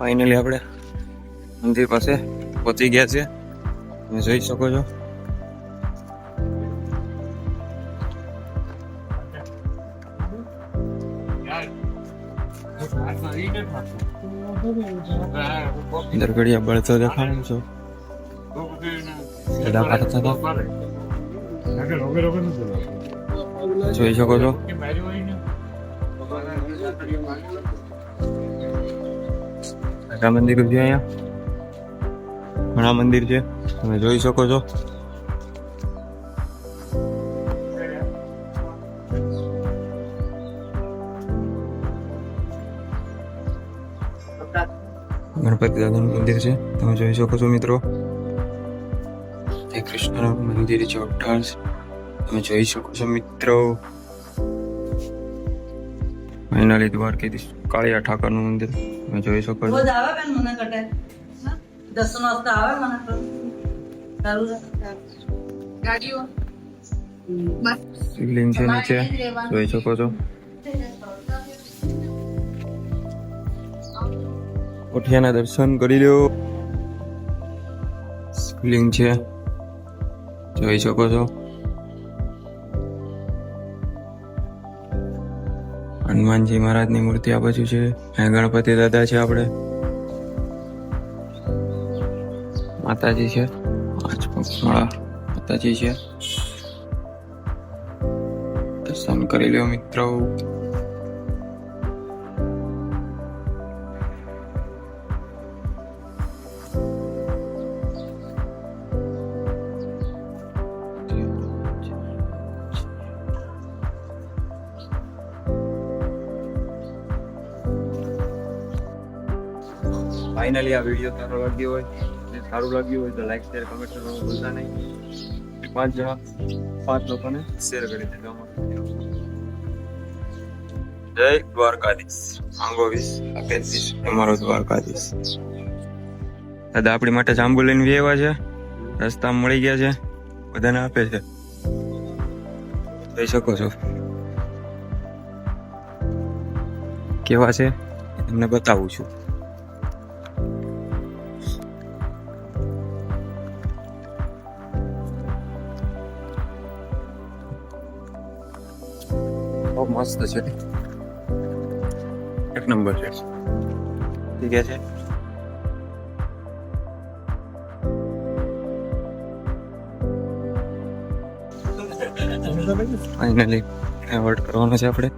Finally આપણે મંદિર પાસે પહોંચી ગયા છે. તમે જોઈ શકો છો. અંદર ઘડિયા બળતો દેખાડું છું. જોઈ શકો છો. આ મંદિર છે. અહીંયા ઘણા મંદિર છે, તમે જોઈ શકો છો. ગણપતિ દાદાનું મંદિર છે, તમે જોઈ શકો છો મિત્રો. શ્રી કૃષ્ણનું મંદિર છે, તમે જોઈ શકો છો મિત્રો. ફાઇનલી દ્વારકાધીશ કાળિયા ઠાકરનું મંદિર તમે જોઈ શકો છો. શિવલિંગ છે નીચે, જોઈ શકો છો. કોઠિયાના દર્શન કરી લો. શિવલિંગ છે, જોઈ શકો છો. હનુમાનજી મહારાજની મૂર્તિ આ બાજુ છે. અહીંયા ગણપતિ દાદા છે. આપણે માતાજી છે, પાંચ પગમાળા માતાજી છે. દર્શન કરી લો મિત્રો. ફાઇનલી આ વિડીયો સારું લાગ્યું હોય તો લાઈક શેર કમેન્ટ કરવાનું ભૂલતા નહીં. 5 લોકોને શેર કરી દેજો. જય દ્વારકાધીશ. માંગો વિશ આપે દીશ તમારો દ્વારકાધીશ. દાદા આપણી માટે જાંબુ લઈને આવ્યા છે, રસ્તામાં મળી ગયા છે, બધાને આપે છે. જોઈ શકો છો કેવા છે તમને બતાવું છું. મસ્ત છે, એક નંબર છે. ઠીક છે. ફાઇનલી એવોર્ડ કરવાનો છે આપણે.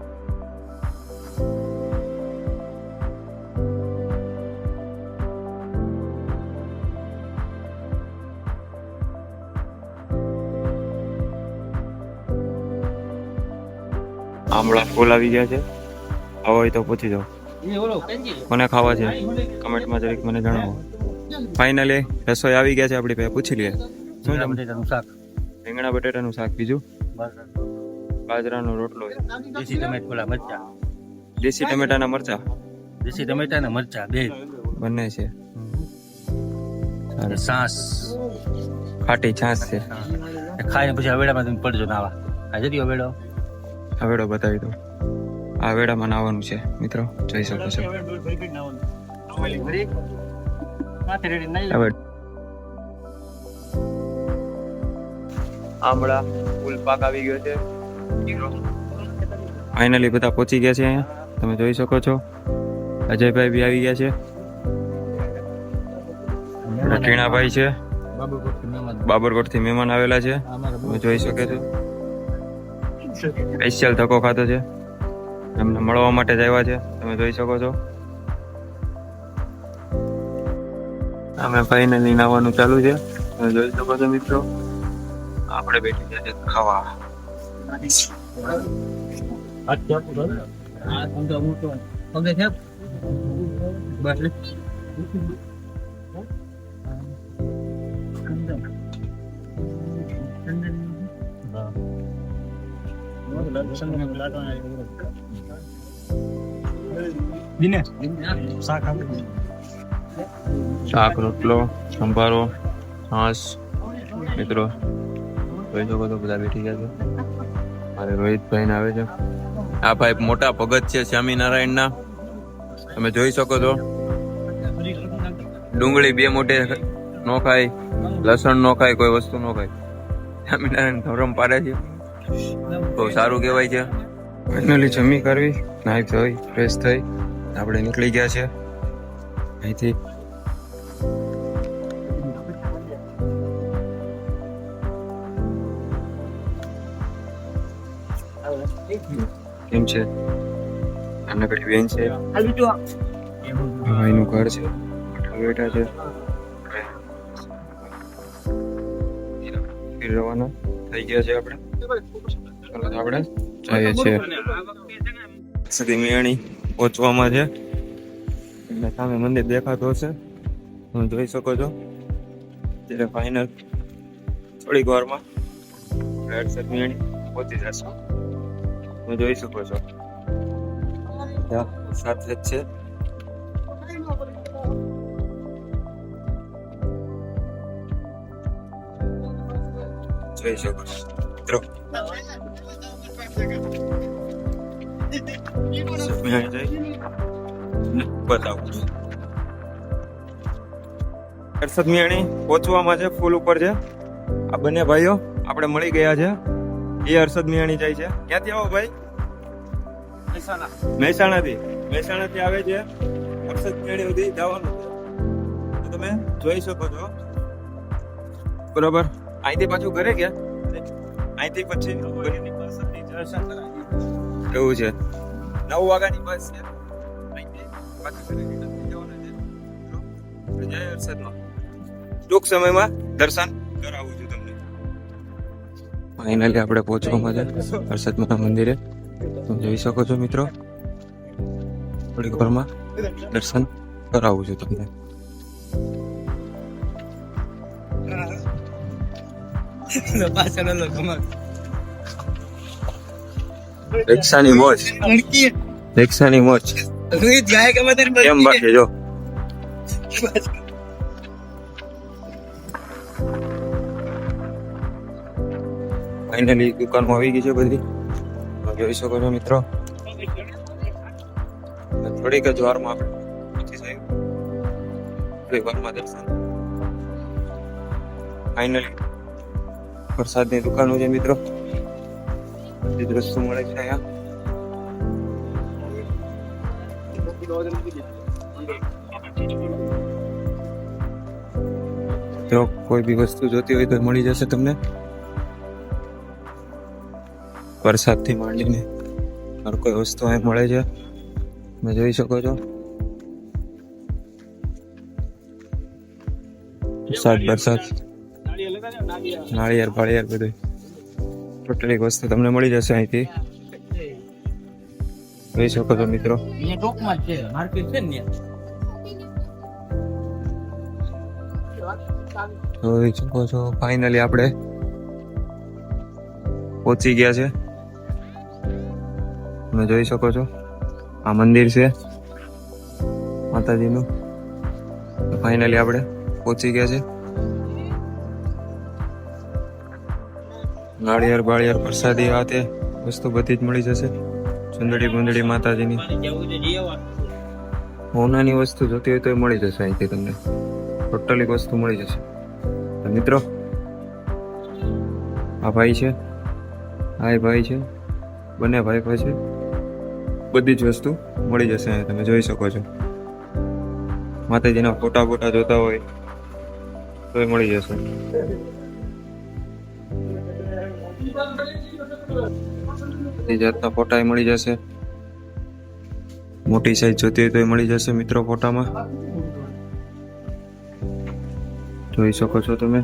આમળા ફૂલ આવી ગયા છે. ખાવા હોય તો પૂછી જાઓ. કોને ખાવા છે કમેન્ટમાં જરીક મને જણાવો. ફાઇનલી રસોઈ આવી ગયા છે આપણી પાસે. પૂછી લઈએ શું છે. બટેટાનું શાક, રીંગણા બટેટાનું શાક, બીજું બાજરાનો રોટલો, દેશી ટમેટા મરચા, દેશી ટમેટાના મરચા, દેશી ટમેટાના મરચા બે બંને છે. છાસ, ખાટી છાસ છે. ખાઈને પછી હવેડામાં તમે પડજો નાવા. આજે દિયો હવેડો, હવેડો બતાવી દો. આ હવેડામાં નાવાનું છે મિત્રો, જોઈ શકો છો. આમળા ફૂલ પાક આવી ગયો છે. ફાઇનલી બધા પહોંચી ગયા છે અહીંયા, તમે જોઈ શકો છો. અજયભાઈ બી આવી ગયા છે. ટીણાભાઈ છે, બાબરકોટથી મહેમાન આવેલા છે, તમે જોઈ શકો છો. સ્પેશિયલ ધક્કો ખાતો છે, એમને મળવા માટે જ આવ્યા છે, તમે જોઈ શકો છો. અમે ફાઇનલી નાવાનું ચાલુ છે, તમે જોઈ શકો છો મિત્રો. આપણે બેઠી ગયા છે ખાવા. શાક, રોટલો, સંભારો, છાસ. મિત્રો જોઈ શકો છો બધા બેઠી ગયા છે. મારે રોહિતભાઈ ને આવે છે. આ ભાઈ મોટા ભગત છે સ્વામિનારાયણ ના, તમે જોઈ શકો છો. ડુંગળી 2 મોટે નો ખાય, લસણ નો ખાય, કોઈ વસ્તુ નો ખાય. સ્વામિનારાયણ ધર્મ પાડે છે તો સારું કહેવાય છે. ફાઇનલી જમી કરવી, નાહી ધોઈ ફ્રેશ થઈ આપણે નીકળી ગયા છે અહીંથી. કેમ છે? નાનકડી બેન છે, ભાઈનું ઘર છે, બેઠા છે. રવાના થઈ ગયા છે આપણે. ચાલો આપણે જઈએ છીએ. સુધી મિયાણી પહોંચવામાં છે એટલે સામે મંદિર દેખાતો હશે, તમે જોઈ શકો છો. ત્યારે ફાઇનલ થોડીક વારમાં હર્ષદ મિયાણી પહોંચી જશે, તમે જોઈ શકો છો. સાથે જ છે. જોઈ શકો છો મિત્રો. બતાવું હર્ષદ મિયાણી પહોંચવામાં છે, ફૂલ ઉપર છે. આ બંને ભાઈઓ આપણે મળી ગયા છે. એ હર્ષદ મિયાણી જાય છે. ક્યાંથી આવો ભાઈ? મહેસાણાથી આવે છે. હર્ષદ મિયાણી સુધી જવાનું છે, તમે જોઈ શકો છો. બરોબર. અહીંથી પાછું ઘરે ગયા, અહીંથી પછી એવું છે. 9 વાગ્યાની બસ છે. જય હર્ષદમાં ટૂંક સમયમાં દર્શન કરાવું છું તમને. ફાઇનલી આપણે પહોંચવામાં છે હર્ષદમાં મંદિરે, તમે જોઈ શકો છો મિત્રો. થોડીક વારમાં દર્શન કરાવું છું તમને. રિક્ષાની મોજ, રિક્ષાની મોજ કેમ બાકી જો. ફાઇનલી દુકાનમાં આવી ગઈ છે બધી, જોઈ શકો છો મિત્રો. થોડીક જ વારમાં આપણે પહોંચી જાય, થોડીક વારમાં દર્શન. ફાઇનલી પ્રસાદની દુકાનો છે મિત્રો, બધી જ વસ્તુ મળે છે અહીંયા. જો કોઈ બી વસ્તુ જોતી હોય તો મળી જશે તમને. પ્રસાદથી માંડીને હર કોઈ વસ્તુ અહીં મળે છે, તમે જોઈ શકો છો. પ્રસાદ નાળિયેર બાળિયેર બધું ટોટલી વસ્તુ તમને મળી જશે અહીંથી, જોઈ શકો છો મિત્રો. જોઈ શકો છો. ફાઇનલી આપણે પહોંચી ગયા છે, તમે જોઈ શકો છો. આ મંદિર છે માતાજીનું. ફાઇનલી આપણે પહોંચી ગયા છે. નાળિયેર બાળિયેર પ્રસાદી આ તે વસ્તુ બધી જ મળી જશે. ચુંદડી બુંદડી માતાજીની હોનાની વસ્તુ જોતી હોય તો એ મળી જશે અહીંથી તમને. ટોટલી વસ્તુ મળી જશે મિત્રો. આ ભાઈ છે, આ ભાઈ છે, બંને ભાઈ પાસે બધી જ વસ્તુ મળી જશે અહીંયા, તમે જોઈ શકો છો. માતાજીના ફોટા ફોટા જોતા હોય તો એ મળી જશે. બધી જાતના ફોટા મળી જશે. મોટી સાઈઝ જોતી હોય તો મળી જશે મિત્રો ફોટામાં, જોઈ શકો છો તમે.